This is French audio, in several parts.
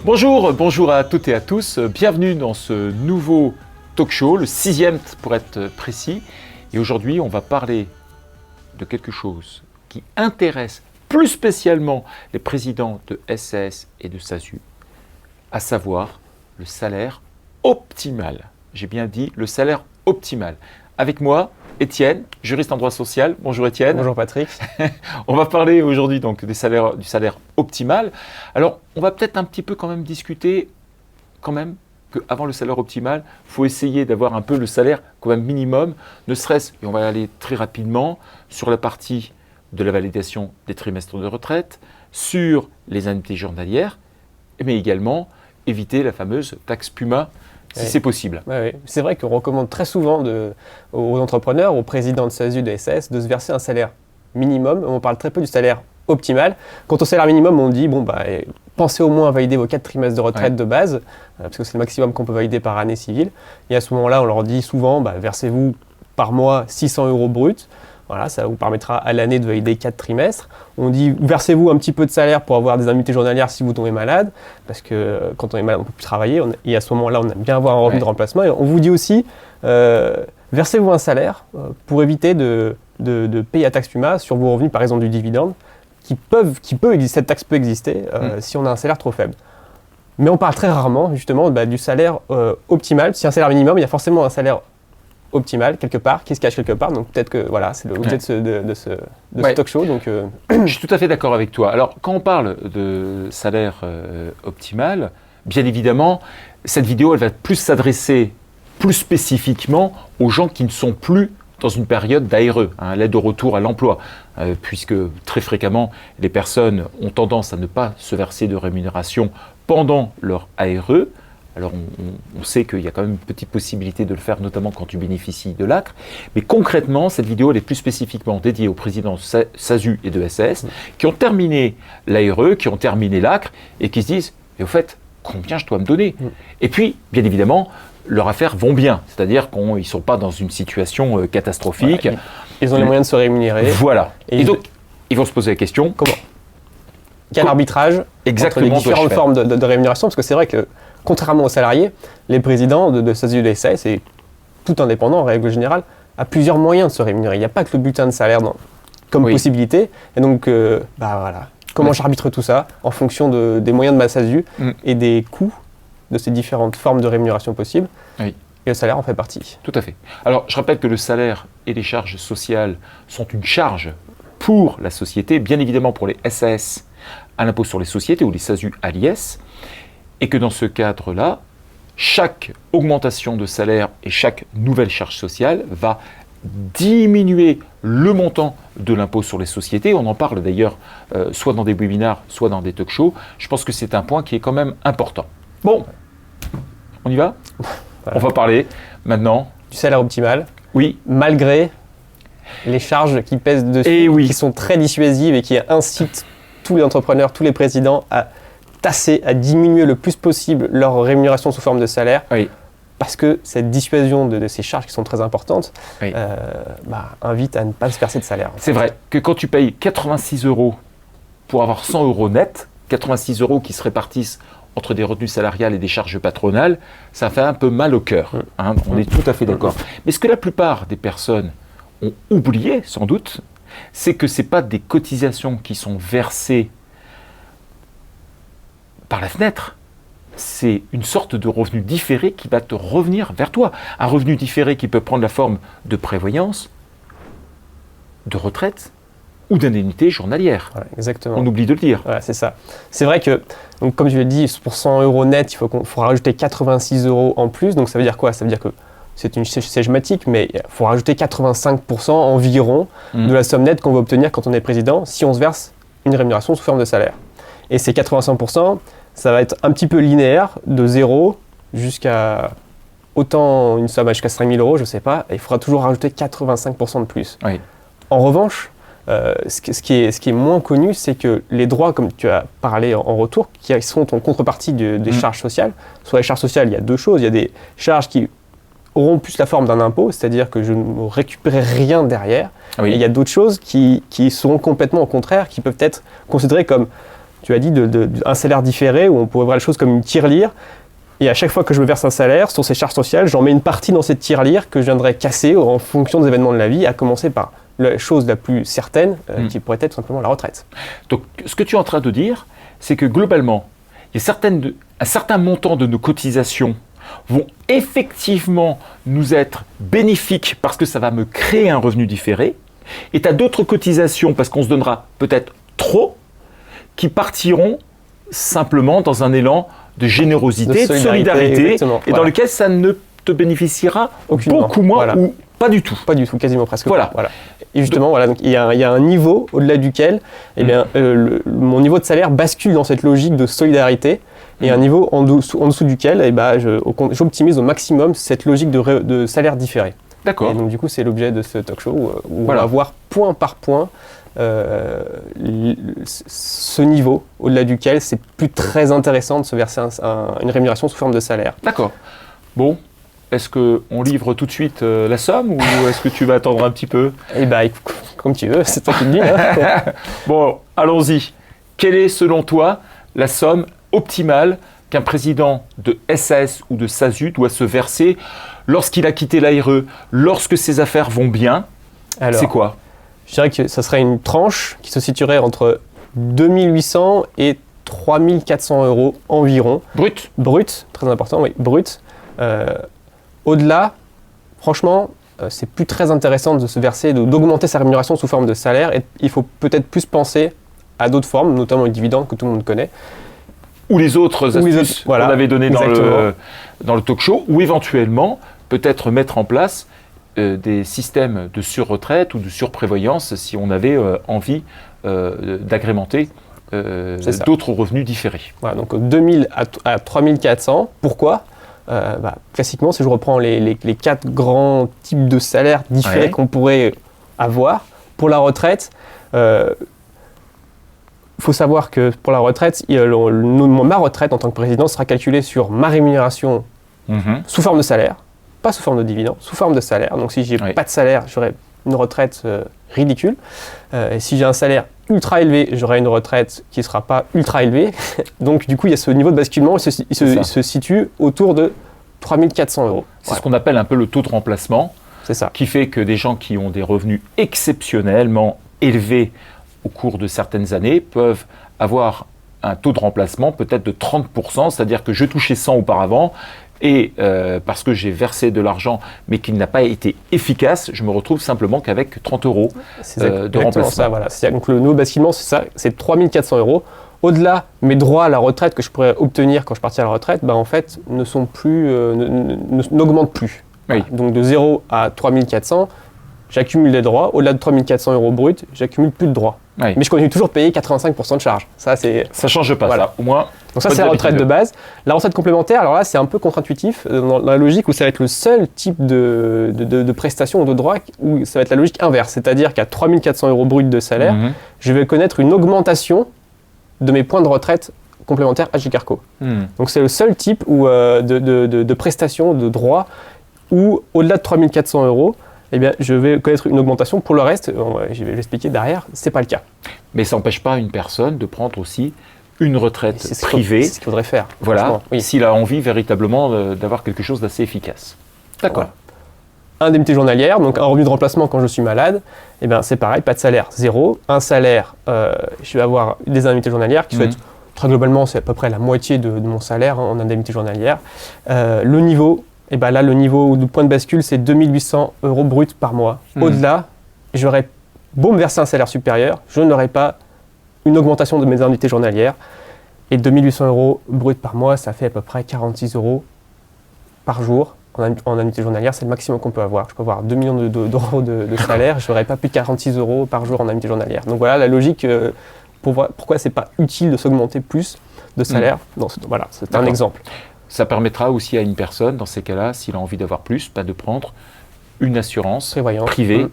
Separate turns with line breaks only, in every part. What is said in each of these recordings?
Bonjour à toutes et à tous. Bienvenue dans ce nouveau talk show, le 6e pour être précis. Et aujourd'hui, on va parler de quelque chose qui intéresse plus spécialement les présidents de SAS et de SASU, à savoir le salaire optimal. J'ai bien dit le salaire optimal. Avec moi, Étienne, juriste en droit social. Bonjour Étienne.
Bonjour Patrick.
On va parler aujourd'hui donc du salaire optimal. Alors, on va peut-être un petit peu quand même discuter qu'avant le salaire optimal, il faut essayer d'avoir un peu le salaire quand même minimum, ne serait-ce, et on va aller très rapidement, sur la partie de la validation des trimestres de retraite, sur les indemnités journalières, mais également éviter la fameuse taxe PUMA, si c'est possible.
Oui. C'est vrai qu'on recommande très souvent aux entrepreneurs, aux présidents de SASU, de SAS, de se verser un salaire minimum. On parle très peu du salaire optimal. Quant au salaire minimum, on dit, pensez au moins à valider vos 4 trimestres de retraite de base, parce que c'est le maximum qu'on peut valider par année civile. Et à ce moment-là, on leur dit souvent, versez-vous par mois 600 € bruts. Voilà, ça vous permettra à l'année de valider 4 trimestres. On dit, versez-vous un petit peu de salaire pour avoir des indemnités journalières si vous tombez malade, parce que quand on est malade, on ne peut plus travailler. Et à ce moment-là, on aime bien avoir un revenu de remplacement. Et on vous dit aussi, versez-vous un salaire pour éviter de payer la taxe PUMA sur vos revenus, par exemple du dividende, cette taxe peut exister si on a un salaire trop faible. Mais on parle très rarement, justement, du salaire optimal. Si un salaire minimum, il y a forcément un salaire optimal quelque part, qui se cache quelque part. Donc peut-être que c'est l'objet de ce talk show. Donc,
Je suis tout à fait d'accord avec toi. Alors quand on parle de salaire optimal, bien évidemment, cette vidéo elle va plus s'adresser plus spécifiquement aux gens qui ne sont plus dans une période d'ARE, l'aide au retour à l'emploi, puisque très fréquemment les personnes ont tendance à ne pas se verser de rémunération pendant leur ARE. Alors on sait qu'il y a quand même une petite possibilité de le faire, notamment quand tu bénéficies de l'ACRE. Mais concrètement, cette vidéo elle est plus spécifiquement dédiée aux présidents de SASU et de SAS qui ont terminé l'ARE, qui ont terminé l'ACRE et qui se disent « et au fait, combien je dois me donner ?» Et puis, bien évidemment, leurs affaires vont bien, c'est-à-dire qu'ils ne sont pas dans une situation catastrophique.
Voilà, ils ont les moyens de se rémunérer.
Voilà. Et donc, ils vont se poser la question.
Comment ? Quel arbitrage entre les différentes formes de rémunération ? Parce que c'est vrai que, contrairement aux salariés, les présidents de SASU et de SAS, et tout indépendant en règle générale, a plusieurs moyens de se rémunérer. Il n'y a pas que le bulletin de salaire comme possibilité. Et donc, comment j'arbitre tout ça en fonction des moyens de ma SASU et des coûts de ces différentes formes de rémunération possibles. Et le salaire en fait partie.
Tout à fait. Alors, je rappelle que le salaire et les charges sociales sont une charge pour la société, bien évidemment pour les SAS à l'impôt sur les sociétés ou les SASU à l'IS, et que dans ce cadre-là, chaque augmentation de salaire et chaque nouvelle charge sociale va diminuer le montant de l'impôt sur les sociétés. On en parle d'ailleurs soit dans des webinars, soit dans des talk shows. Je pense que c'est un point qui est quand même important. Bon, on y va ? On va parler maintenant
du salaire optimal.
Oui.
Malgré les charges qui pèsent dessus, qui sont très dissuasives et qui incitent tous les entrepreneurs, tous les présidents à à diminuer le plus possible leur rémunération sous forme de salaire, parce que cette dissuasion de ces charges qui sont très importantes invite à ne pas se verser de salaire.
C'est vrai que quand tu payes 86 € pour avoir 100 € net, 86 € qui se répartissent entre des retenues salariales et des charges patronales, ça fait un peu mal au cœur. On est tout à fait d'accord. Mais ce que la plupart des personnes ont oublié, sans doute, c'est que ce n'est pas des cotisations qui sont versées par la fenêtre. C'est une sorte de revenu différé qui va te revenir vers toi. Un revenu différé qui peut prendre la forme de prévoyance, de retraite ou d'indemnité journalière.
Voilà, exactement.
On oublie de le dire.
Voilà, c'est ça. C'est vrai que, donc, comme je l'ai dit, pour 100 € net, il faut rajouter 86 € en plus. Donc ça veut dire quoi ? Ça veut dire que c'est schématique, mais il faut rajouter 85% environ de la somme nette qu'on va obtenir quand on est président si on se verse une rémunération sous forme de salaire. Et ces 85%, ça va être un petit peu linéaire, de 0 jusqu'à autant une somme jusqu'à 5 000 €, je ne sais pas, et il faudra toujours rajouter 85% de plus. En revanche, ce qui est moins connu, c'est que les droits, comme tu as parlé en retour, qui sont en contrepartie des charges sociales. Sur les charges sociales, il y a deux choses. Il y a des charges qui auront plus la forme d'un impôt, c'est-à-dire que je ne récupérerai rien derrière. Et il y a d'autres choses qui seront complètement au contraire, qui peuvent être considérées comme tu as dit un salaire différé où on pourrait voir les choses comme une tirelire. Et à chaque fois que je me verse un salaire sur ces charges sociales, j'en mets une partie dans cette tirelire que je viendrai casser en fonction des événements de la vie, à commencer par la chose la plus certaine, qui pourrait être simplement la retraite.
Donc, ce que tu es en train de dire, c'est que globalement, il y a un certain montant de nos cotisations vont effectivement nous être bénéfiques parce que ça va me créer un revenu différé. Et tu as d'autres cotisations, parce qu'on se donnera peut-être trop, qui partiront simplement dans un élan de générosité, de solidarité, et dans lequel ça ne te bénéficiera beaucoup moins ou pas du tout.
Pas du tout, quasiment presque
voilà.
pas. Voilà. Et justement, donc, il y a un niveau au-delà duquel mon niveau de salaire bascule dans cette logique de solidarité, et un niveau en dessous duquel j'optimise au maximum cette logique de salaire différé.
D'accord.
Et donc du coup, c'est l'objet de ce talk show où on va voir point par point ce niveau au-delà duquel c'est plus très intéressant de se verser une rémunération sous forme de salaire.
D'accord. Bon, est-ce qu'on livre tout de suite la somme ou est-ce que tu vas attendre un petit peu ?
Eh bien, comme tu veux, c'est toi qui le dis. Hein.
Bon, allons-y. Quelle est selon toi la somme optimale qu'un président de SAS ou de SASU doit se verser lorsqu'il a quitté l'ARE, lorsque ses affaires vont bien? Alors, c'est quoi?
Je dirais que ça serait une tranche qui se situerait entre 2800 et 3400 euros environ.
Brut?
Brut, très important, oui, brut. Au-delà, franchement, c'est plus très intéressant de se verser, d'augmenter sa rémunération sous forme de salaire. Et il faut peut-être plus penser à d'autres formes, notamment les dividendes que tout le monde connaît.
Ou les autres astuces qu'on avait données dans le talk show, ou éventuellement peut-être mettre en place des systèmes de surretraite ou de surprévoyance si on avait envie d'agrémenter d'autres revenus différés.
Voilà, donc 2000 à 3400, pourquoi ? Classiquement, si je reprends les 4 grands types de salaires différés qu'on pourrait avoir, pour la retraite, il faut savoir que pour la retraite, ma retraite en tant que président sera calculée sur ma rémunération sous forme de salaire, pas sous forme de dividende, sous forme de salaire. Donc si j'ai pas de salaire, j'aurai une retraite ridicule. Et si j'ai un salaire ultra élevé, j'aurai une retraite qui ne sera pas ultra élevée. Donc du coup, il y a ce niveau de basculement, il se situe autour de 3400 euros.
C'est ce qu'on appelle un peu le taux de remplacement.
C'est ça. Qui
fait que des gens qui ont des revenus exceptionnellement élevés au cours de certaines années peuvent avoir un taux de remplacement peut-être de 30%, c'est-à-dire que je touchais 100 auparavant et parce que j'ai versé de l'argent mais qu'il n'a pas été efficace, je me retrouve simplement qu'avec 30 euros de remplacement.
Ça, voilà. Donc le nouveau basculement, c'est ça, c'est 3400 euros. Au-delà, mes droits à la retraite que je pourrais obtenir quand je partirai à la retraite, en fait, n'augmentent plus.
Oui.
Donc de 0 à 3400, j'accumule des droits. Au-delà de 3400 euros bruts, j'accumule plus de droits.
Oui.
Mais je continue toujours payer 85% de charges. Ça ne change pas.
Voilà. Ça. Au moins,
donc ça, c'est la retraite de base. La retraite complémentaire, alors là, c'est un peu contre-intuitif dans la logique où ça va être le seul type de prestation ou de droit où ça va être la logique inverse. C'est-à-dire qu'à 3400 euros bruts de salaire, je vais connaître une augmentation de mes points de retraite complémentaires AG Carco. Donc c'est le seul type de prestation, de droit, où au-delà de 3400 euros, eh bien, je vais connaître une augmentation. Pour le reste, je vais l'expliquer derrière, ce n'est pas le cas.
Mais ça n'empêche pas une personne de prendre aussi une retraite privée.
C'est ce qu'il faudrait faire.
Voilà, s'il a envie véritablement d'avoir quelque chose d'assez efficace. D'accord.
Voilà. Indemnité journalière, donc un revenu de remplacement quand je suis malade, eh bien, c'est pareil, pas de salaire, 0. Un salaire, je vais avoir des indemnités journalières qui sont très globalement, c'est à peu près la moitié de mon salaire en indemnité journalière. Le niveau... Et bien là, le niveau de point de bascule, c'est 2800 euros bruts par mois. Au-delà, j'aurais beau me verser un salaire supérieur, je n'aurai pas une augmentation de mes indemnités journalières. Et 2800 euros bruts par mois, ça fait à peu près 46 euros par jour. En indemnité journalière, c'est le maximum qu'on peut avoir. Je peux avoir 2 millions d'euros de salaire, je n'aurai pas plus de 46 euros par jour en indemnité journalière. Donc voilà la logique, pourquoi ce n'est pas utile de s'augmenter plus de salaire. Voilà, c'est un exemple.
Ça permettra aussi à une personne, dans ces cas-là, s'il a envie d'avoir plus, de prendre une assurance privée,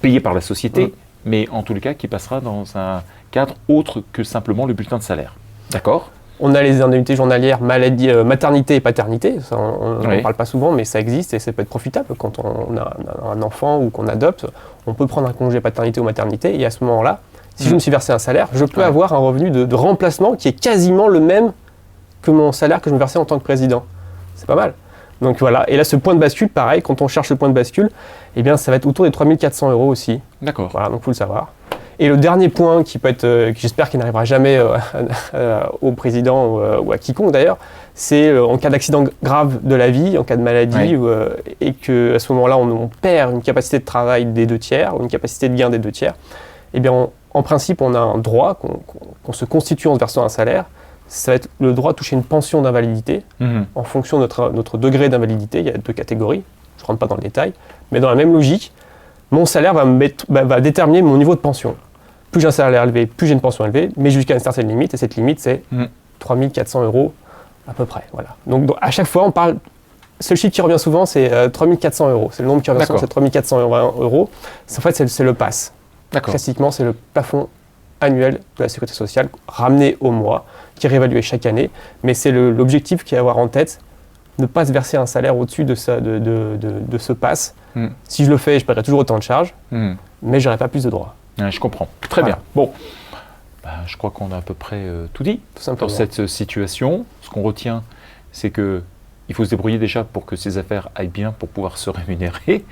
payée par la société, mais en tous les cas qui passera dans un cadre autre que simplement le bulletin de salaire. D'accord ?
On a les indemnités journalières maladie, maternité et paternité. Ça, on n'en parle pas souvent, mais ça existe et ça peut être profitable. Quand on a un enfant ou qu'on adopte, on peut prendre un congé paternité ou maternité et à ce moment-là, Si je me suis versé un salaire, je peux avoir un revenu de remplacement qui est quasiment le même que mon salaire que je me versais en tant que président. C'est pas mal. Donc voilà, et là ce point de bascule, pareil, quand on cherche le point de bascule, eh bien ça va être autour des 3400 € aussi.
D'accord.
Voilà, donc il faut le savoir. Et le dernier point qui peut être, que j'espère qu'il n'arrivera jamais au président ou à quiconque d'ailleurs, c'est en cas d'accident grave de la vie, en cas de maladie, et qu'à ce moment-là on perd une capacité de travail des 2/3 ou une capacité de gain des 2/3, eh bien en principe on a un droit qu'on se constitue en se versant un salaire. Ça va être le droit de toucher une pension d'invalidité en fonction de notre degré d'invalidité. Il y a 2 catégories, je ne rentre pas dans le détail, mais dans la même logique, mon salaire va déterminer mon niveau de pension. Plus j'ai un salaire élevé, plus j'ai une pension élevée, mais jusqu'à une certaine limite, et cette limite c'est 3400 € à peu près. Voilà. Donc à chaque fois, on parle, ce chiffre qui revient souvent, c'est 3400 €. C'est le nombre qui revient souvent, c'est 3400 €. En fait, c'est le PASS. Classiquement, c'est le plafond annuel de la sécurité sociale, ramené au mois, qui est réévalué chaque année. Mais c'est l'objectif qu'il y a à avoir en tête, ne pas se verser un salaire au-dessus de ce PASS. Si je le fais, je paierai toujours autant de charges, mais je n'aurai pas plus de droits.
Je comprends. Très bien. Bon, je crois qu'on a à peu près tout dit dans cette situation. Ce qu'on retient, c'est que il faut se débrouiller déjà pour que ces affaires aillent bien pour pouvoir se rémunérer,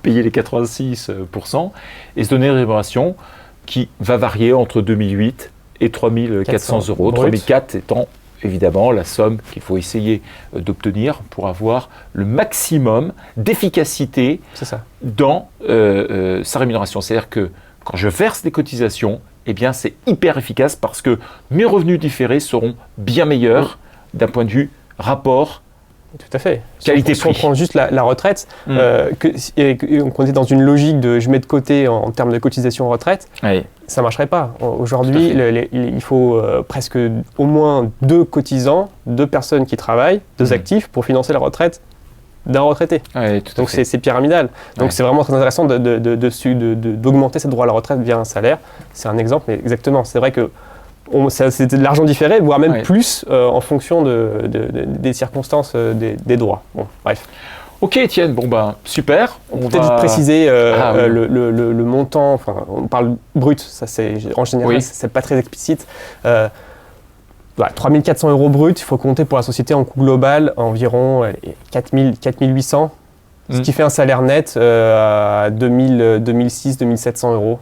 payer les 86% et se donner une rémunération qui va varier entre 2008 et 3400 €. 3004 étant évidemment la somme qu'il faut essayer d'obtenir pour avoir le maximum d'efficacité dans sa rémunération. C'est-à-dire que quand je verse des cotisations, eh bien c'est hyper efficace parce que mes revenus différés seront bien meilleurs d'un point de vue rapport.
Tout à fait.
Qualité-prix.
Si on prend juste la retraite, qu'on est dans une logique de je mets de côté en termes de cotisation retraite, ça ne marcherait pas. Aujourd'hui, il faut presque au moins 2 cotisants, 2 personnes qui travaillent, 2 actifs pour financer la retraite d'un retraité. Donc c'est pyramidal. Donc c'est vraiment très intéressant d'augmenter ce droit à la retraite via un salaire. C'est un exemple, mais exactement. C'est vrai que c'est de l'argent différé, voire même plus en fonction des circonstances des droits. Bon, bref.
Ok Étienne, super.
On peut peut-être préciser le montant, enfin on parle brut, ça en général c'est pas très explicite. 3400 € brut, il faut compter pour la société en coût global environ 4800, ce qui fait un salaire net à 2600-2700 €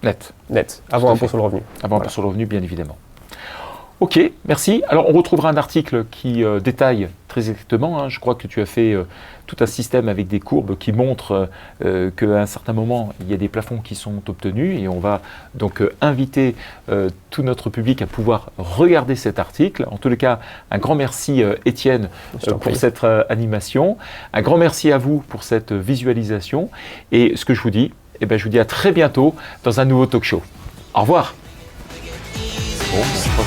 net, avant impôt sur le revenu.
Avant impôt sur le revenu, bien évidemment. Ok, merci. Alors, on retrouvera un article qui détaille très exactement. Je crois que tu as fait tout un système avec des courbes qui montrent qu'à un certain moment, il y a des plafonds qui sont obtenus. Et on va donc inviter tout notre public à pouvoir regarder cet article. En tous les cas, un grand merci Étienne pour cette animation. Un grand merci à vous pour cette visualisation. Et ce que je vous dis, je vous dis à très bientôt dans un nouveau talk show. Au revoir. Bon.